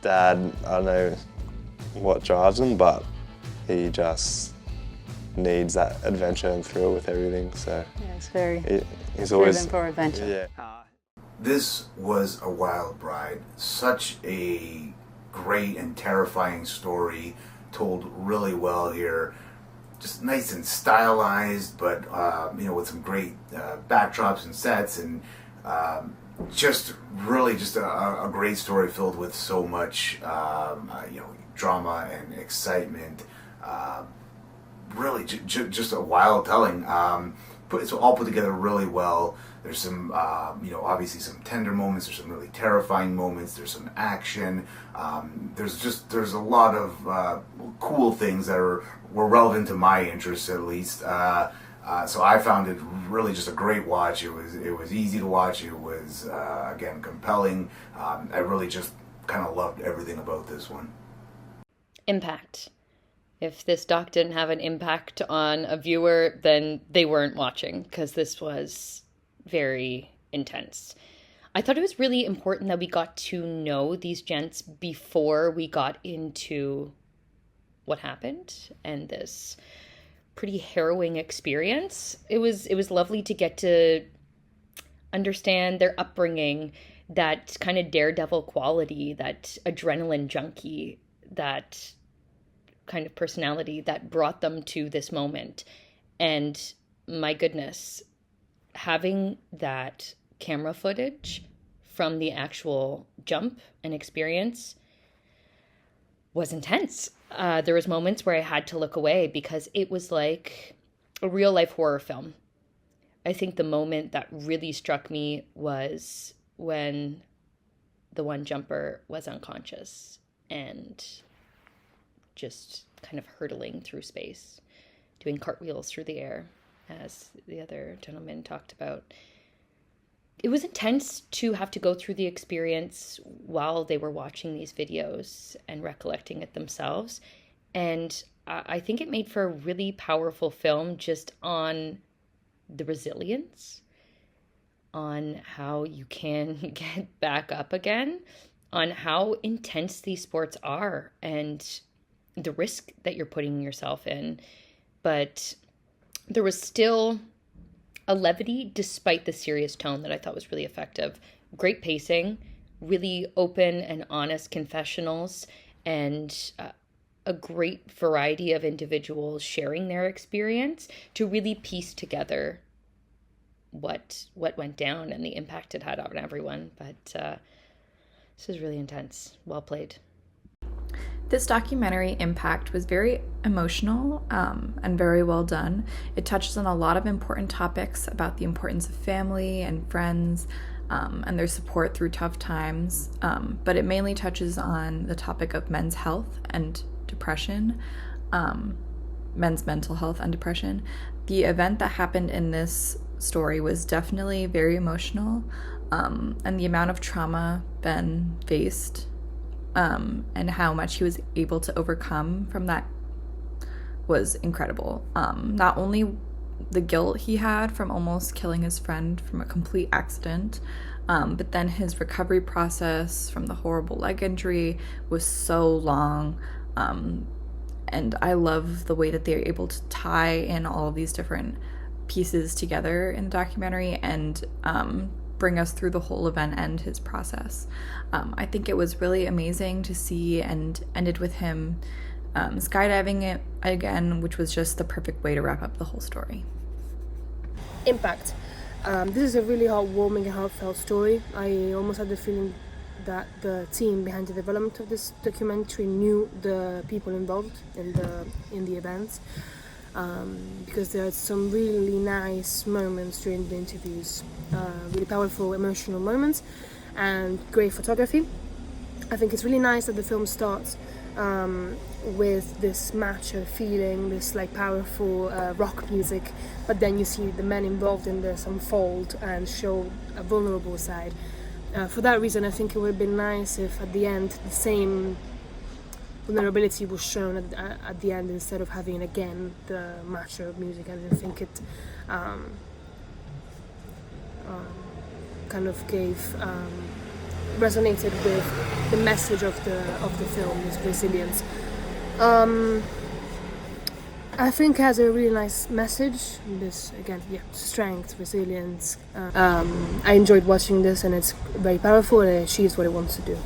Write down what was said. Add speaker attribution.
Speaker 1: dad, I don't know what drives him, but he just needs that adventure and thrill with everything. So
Speaker 2: yeah, it's
Speaker 1: he's
Speaker 2: driven
Speaker 1: always
Speaker 2: for adventure.
Speaker 1: Yeah.
Speaker 3: This was a wild ride. Such a great and terrifying story, told really well here. Just nice and stylized, but with some great backdrops and sets, and just really just a great story filled with so much drama and excitement. Really, just a wild telling. It's all put together really well. There's some, obviously some tender moments. There's some really terrifying moments. There's some action. There's a lot of cool things that were relevant to my interests, at least. So I found it really just a great watch. It was easy to watch. It was again compelling. I really just kind of loved everything about this one.
Speaker 4: Impact. If this doc didn't have an impact on a viewer, then they weren't watching, because this was very intense. I thought it was really important that we got to know these gents before we got into what happened and this pretty harrowing experience. It was lovely to get to understand their upbringing, that kind of daredevil quality, that adrenaline junkie, that kind of personality that brought them to this moment. And my goodness, having that camera footage from the actual jump and experience was intense. There was moments where I had to look away because it was like a real life horror film. I think the moment that really struck me was when the one jumper was unconscious and just kind of hurtling through space, doing cartwheels through the air, as the other gentleman talked about. It was intense to have to go through the experience while they were watching these videos and recollecting it themselves. And I think it made for a really powerful film just on the resilience, on how you can get back up again, on how intense these sports are and the risk that you're putting yourself in. But there was still a levity despite the serious tone that I thought was really effective. Great pacing, really open and honest confessionals, and a great variety of individuals sharing their experience to really piece together what went down and the impact it had on everyone. But this is really intense. Well played.
Speaker 5: This documentary, Impact, was very emotional and very well done. It touches on a lot of important topics about the importance of family and friends and their support through tough times, but it mainly touches on the topic of men's health and depression, men's mental health and depression. The event that happened in this story was definitely very emotional, and the amount of trauma Ben faced and how much he was able to overcome from that was incredible. Not only the guilt he had from almost killing his friend from a complete accident, but then his recovery process from the horrible leg injury was so long. And I love the way that they're able to tie in all of these different pieces together in the documentary and bring us through the whole event and his process. I think it was really amazing to see, and ended with him skydiving it again, which was just the perfect way to wrap up the whole story.
Speaker 6: Impact. This is a really heartwarming and heartfelt story. I almost had the feeling that the team behind the development of this documentary knew the people involved in the events, because there are some really nice moments during the interviews, really powerful emotional moments and great photography. I think it's really nice that the film starts with this macho feeling, this like powerful rock music, but then you see the men involved in this unfold and show a vulnerable side. For that reason, I think it would have been nice if at the end the same vulnerability was shown at the end, instead of having again the macho music. And I think it kind of gave resonated with the message of the film, is resilience. I think it has a really nice message. This again, strength, resilience. I enjoyed watching this, and it's very powerful, and it achieves what it wants to do.